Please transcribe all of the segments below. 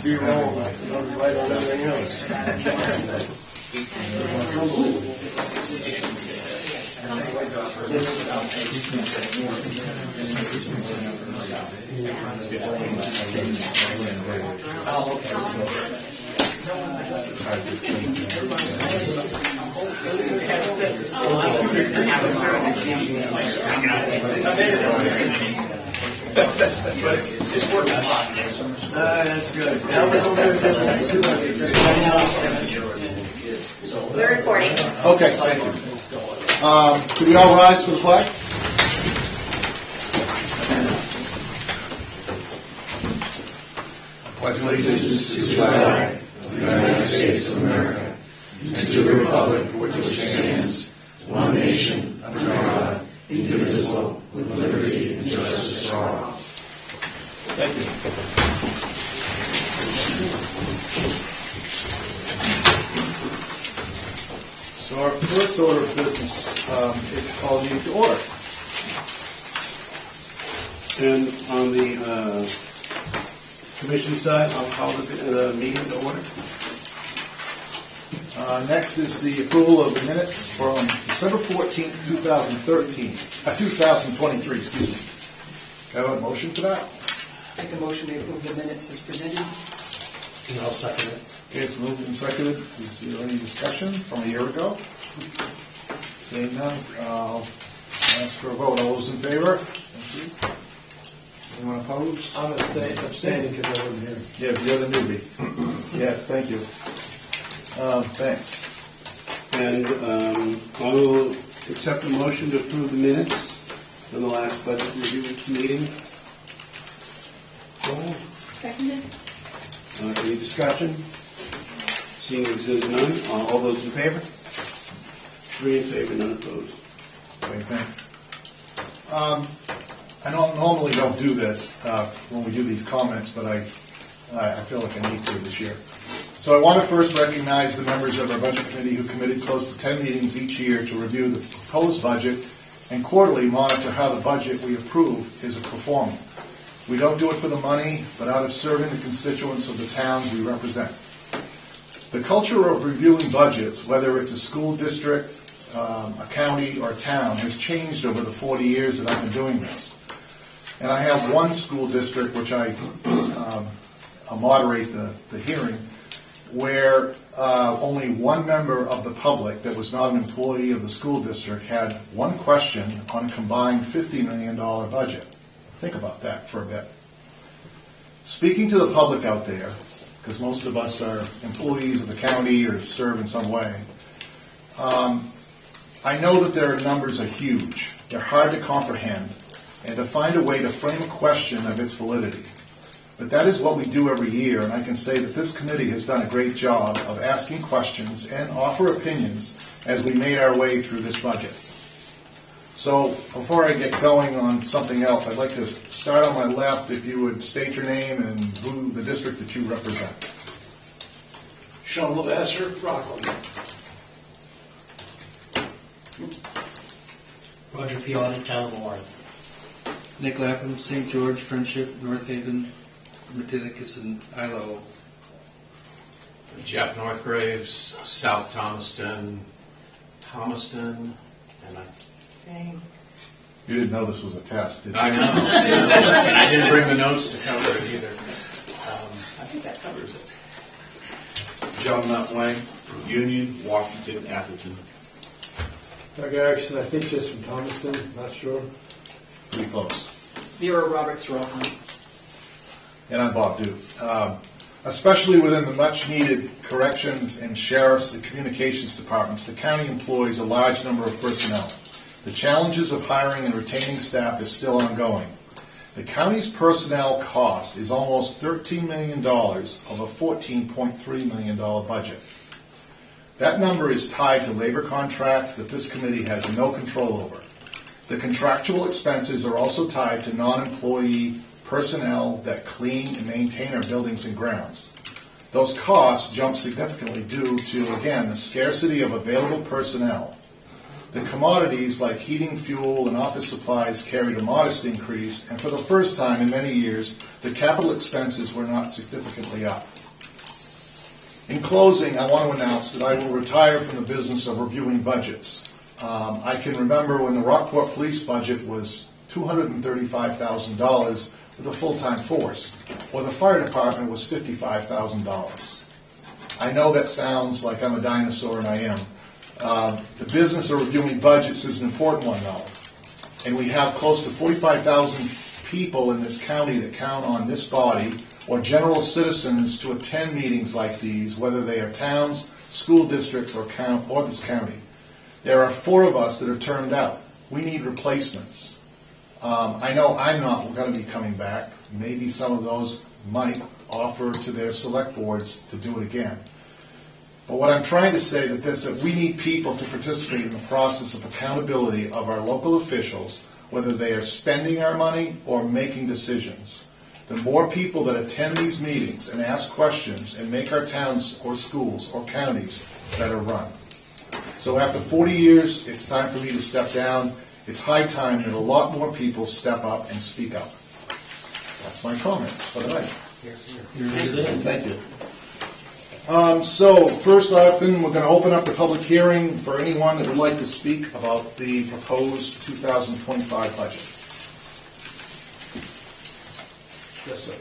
Be wrong, right on everything else. It's working a lot. That's good. Now we're going to We're recording. Okay, thank you. Could we all rise for the flag? Pledge allegiance to the flag of the United States of America and to the republic for which it stands, one nation, under God, indivisible, with liberty and justice for all. Thank you. So our first order of business is called meeting to order. And on the commission side, I'll call the meeting to order. Next is the approval of the minutes from December 14th, 2023, excuse me. Can I have a motion for that? Make a motion to approve the minutes as presented. And I'll second it. Okay, it's moved and seconded. Is there any discussion from a year ago? Seeing none, I'll ask for a vote. All those in favor? Thank you. Anyone opposed? I'm abstaining because I wasn't here. Yeah, you're the newbie. Yes, thank you. Thanks. And I will accept a motion to approve the minutes from the last budget review meeting. Joel? Seconded. Any discussion? Seeing as there's none, all those in favor? 3 in favor, none opposed. Okay, thanks. I normally don't do this when we do these comments, but I feel like I need to this year. So I want to first recognize the members of our budget committee who committed close to 10 meetings each year to review the proposed budget and quarterly monitor how the budget we approve is performing. We don't do it for the money, but out of serving the constituents of the towns we represent. The culture of reviewing budgets, whether it's a school district, a county, or a town, has changed over the 40 years that I've been doing this. And I have one school district, which I'll moderate the hearing, where only one member of the public that was not an employee of the school district had one question on a combined $50 million budget. Think about that for a bit. Speaking to the public out there, because most of us are employees of the county or serve in some way, I know that their numbers are huge. They're hard to comprehend, and to find a way to frame a question of its validity. But that is what we do every year, and I can say that this committee has done a great job of asking questions and offer opinions as we made our way through this budget. So before I get going on something else, I'd like to start on my left, if you would state your name and who the district that you represent. Sean Lavasser, Rockland. Roger Piotti, Town of Warren. Nick Lapham, St. George, Friendship, North Haven, Matinicus, and Ilo. Jeff Northgraves, South Thomaston, and I think... You didn't know this was a test, did you? I know. And I didn't bring the notes to cover it either. I think that covers it. John Wayne, Union, Washington, Atherton. Doug Erickson, I think just from Thomaston, not sure. Pretty close. Vera Roberts, Rockland. And I'm Bob Duke. Especially within the much-needed corrections and sheriff's and communications departments, the county employs a large number of personnel. The challenges of hiring and retaining staff is still ongoing. The county's personnel cost is almost $13 million of a $14.3 million budget. That number is tied to labor contracts that this committee has no control over. The contractual expenses are also tied to non-employee personnel that clean and maintain our buildings and grounds. Those costs jump significantly due to, again, the scarcity of available personnel. The commodities like heating, fuel, and office supplies carried a modest increase, and for the first time in many years, the capital expenses were not significantly up. In closing, I want to announce that I will retire from the business of reviewing budgets. I can remember when the Rockport Police budget was $235,000 with a full-time force, or the fire department was $55,000. I know that sounds like I'm a dinosaur, and I am. The business of reviewing budgets is an important one, though. And we have close to 45,000 people in this county that count on this body or general citizens to attend meetings like these, whether they are towns, school districts, or this county. There are 4 of us that are turned out. We need replacements. I know I'm not going to be coming back. Maybe some of those might offer to their select boards to do it again. But what I'm trying to say is that we need people to participate in the process of accountability of our local officials, whether they are spending our money or making decisions. The more people that attend these meetings and ask questions and make our towns or schools or counties better run. So after 40 years, it's time for me to step down. It's high time that a lot more people step up and speak up. That's my comments for the night. Thank you. So first up, we're going to open up the public hearing for anyone that would like to speak about the proposed 2025 budget. Yes, sir.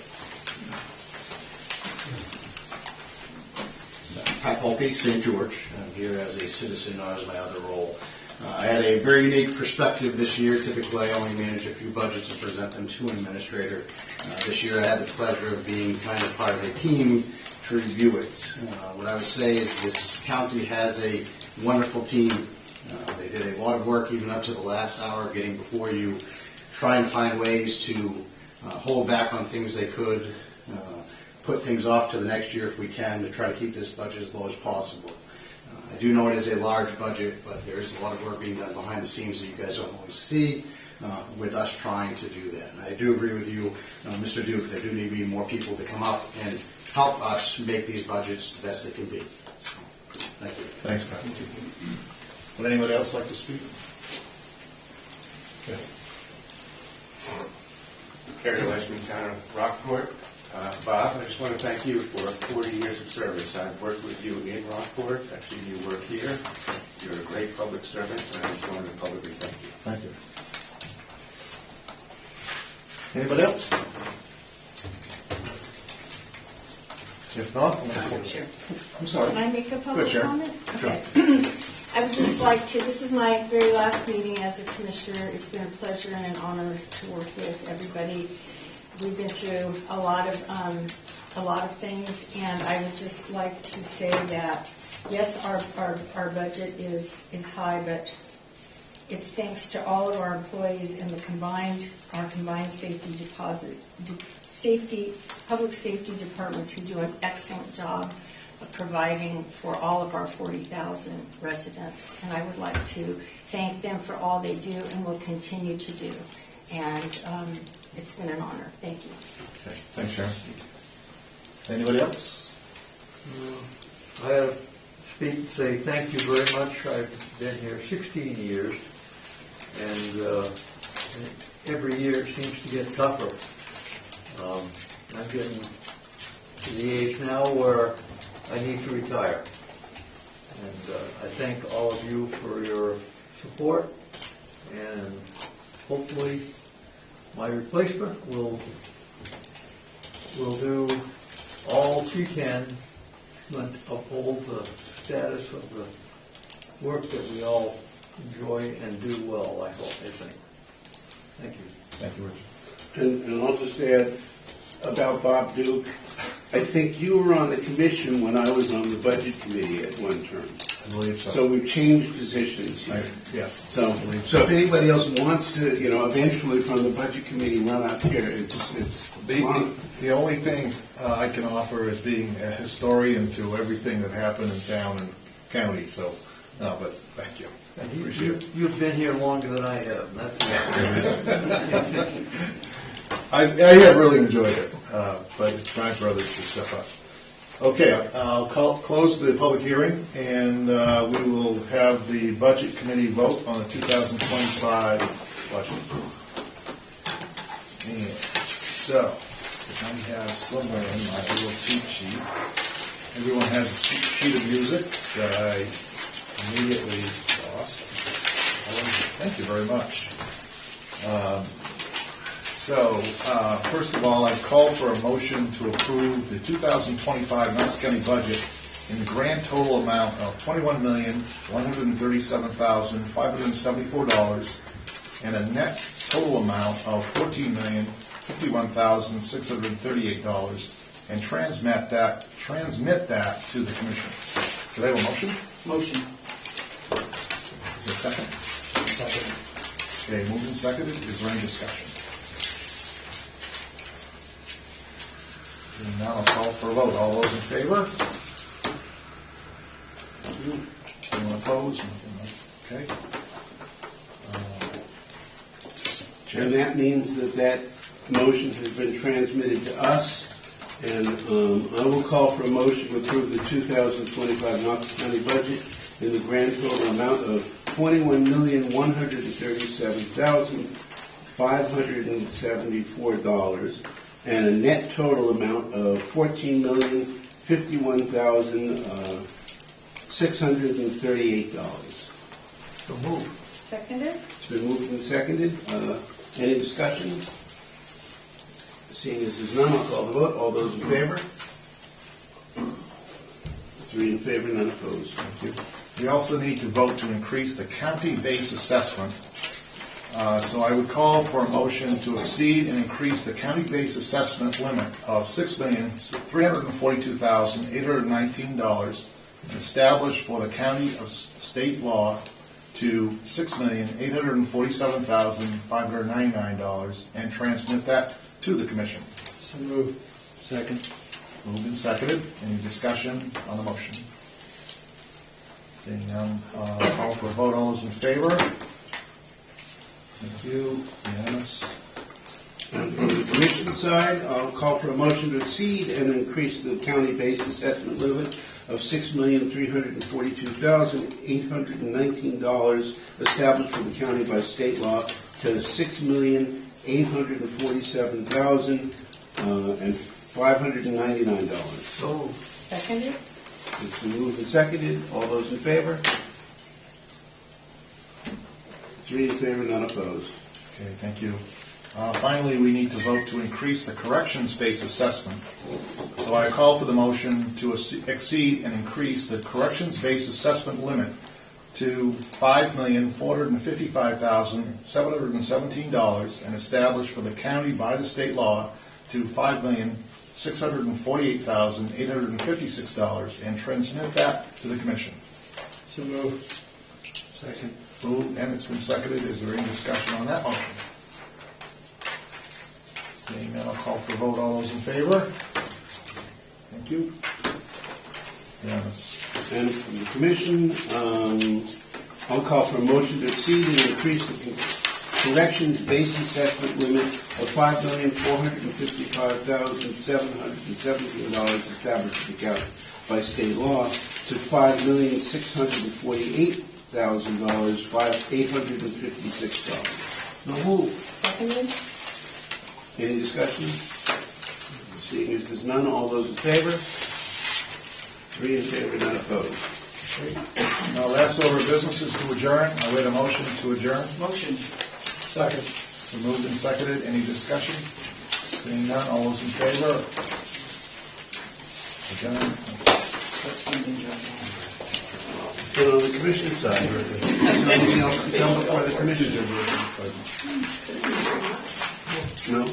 Pat Polke, St. George. I'm here as a citizen, not as my other role. I had a very unique perspective this year. Typically, I only manage a few budgets and present them to an administrator. This year, I had the pleasure of being kind of part of a team to review it. What I would say is this county has a wonderful team. They did a lot of work even up to the last hour getting before you, trying to find ways to hold back on things they could, put things off to the next year if we can to try to keep this budget as low as possible. I do know it is a large budget, but there is a lot of work being done behind the scenes that you guys don't always see with us trying to do that. And I do agree with you, Mr. Duke, there do need to be more people to come up and help us make these budgets the best they can be. So, thank you. Thanks, Pat. Would anybody else like to speak? Yes. Kerry Weissman, Town of Rockport. Bob, I just want to thank you for 40 years of service. I've worked with you in Rockport. I've seen you work here. You're a great public servant, and I just wanted to publicly thank you. Thank you. Anybody else? If not, I'm sorry. Can I make a Good, public Sharon. comment? Sure. Okay. I would just like to, this is my very last meeting as a commissioner. It's been a pleasure and an honor to work with everybody. We've been through a lot of things, and I would just like to say that, yes, our budget is high, but it's thanks to all of our employees and our combined public safety departments who do an excellent job of providing for all of our 40,000 residents. And I would like to thank them for all they do and will continue to do. And it's been an honor. Thank you. Okay. Thanks, Sharon. Anybody else? I have to speak and say thank you very much. I've been here 16 years, and every year it seems to get tougher. I'm getting to the age now where I need to retire. And I thank all of you for your support, and hopefully my replacement will do all she can to uphold the status of the work that we all enjoy and do well, I think. Thank you. Thank you, Richard. And I'll just add about Bob Duke. I think you were on the commission when I was on the budget committee at one term. I believe so. So we've changed positions here. Yes. So if anybody else wants to, eventually from the budget committee run out here, it's The only thing I can offer is being a historian to everything that happened in town and county. So, no, but thank you. I appreciate it. You've been here longer than I have. That's I have really enjoyed it, but it's time for others to step up. Okay, I'll close the public hearing, and we will have the Budget Committee vote on the 2025 budget. And so, I have somewhere in my little cheat sheet, everyone has a sheet of music that I immediately lost. Thank you very much. First of all, I call for a motion to approve the 2025 Knox County budget in the grand total amount of $21,137,574 and a net total amount of $14,051,638 and transmit that to the commission. Do I have a motion? Motion. Is there a second? Second. Okay, moved and seconded. Is there any discussion? And now I'll call for a vote. All those in favor? Anyone opposed? Okay. And that means that motion has been transmitted to us, and I will call for a motion to approve the 2025 Knox County budget in the grand total amount of $21,137,574 and a net total amount of $14,051,638. So move. Seconded? It's been moved and seconded. Any discussion? Seeing as there's none, I'll call the vote. All those in favor? 3 in favor, none opposed. Thank you. We also need to vote to increase the county-based assessment. So I would call for a motion to exceed and increase the county-based assessment limit of $6,342,819 established for the county of state law to $6,847,599 and transmit that to the commission. So move. Second. Moved and seconded. Any discussion on the motion? Seeing none, call for a vote. All those in favor? Thank you. Unanimous. And from the commission side, I'll call for a motion to exceed and increase the county-based assessment limit of $6,342,819 established for the county by state law to $6,847,599. So Seconded? It's been moved and seconded. All those in favor? 3 in favor, none opposed. Okay, thank you. Finally, we need to vote to increase the corrections-based assessment. So I call for the motion to exceed and increase the corrections-based assessment limit to $5,455,717 and established for the county by the state law to $5,648,856 and transmit that to the commission. So move. Second. Moved and it's been seconded. Is there any discussion on that motion? Seeing none, I'll call for a vote. All those in favor? Thank you. Unanimous. And from the commission, I'll call for a motion to exceed and increase the corrections-based assessment limit of $5,455,717 established for the county by state law to $5,648,856. So move. Seconded? Any discussion? Seeing as there's none, all those in favor? 3 in favor, none opposed. Now, last order of business is to adjourn. I wait a motion to adjourn. Motion. Second. So moved and seconded. Any discussion? Seeing none, all those in favor? Adjourn. Let's stand in judgment. And on the commission side, is there anything else to come before the commission? No?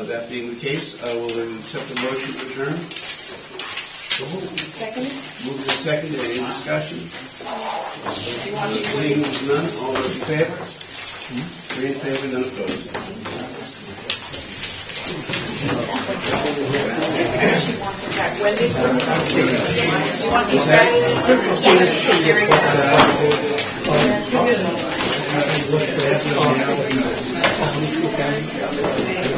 That being the case, I will accept a motion to adjourn. Seconded? Moved and seconded. Any discussion? Seeing as none, all those in favor? 3 in favor, none opposed. She wants it back. Wendy? You want these back? Very good.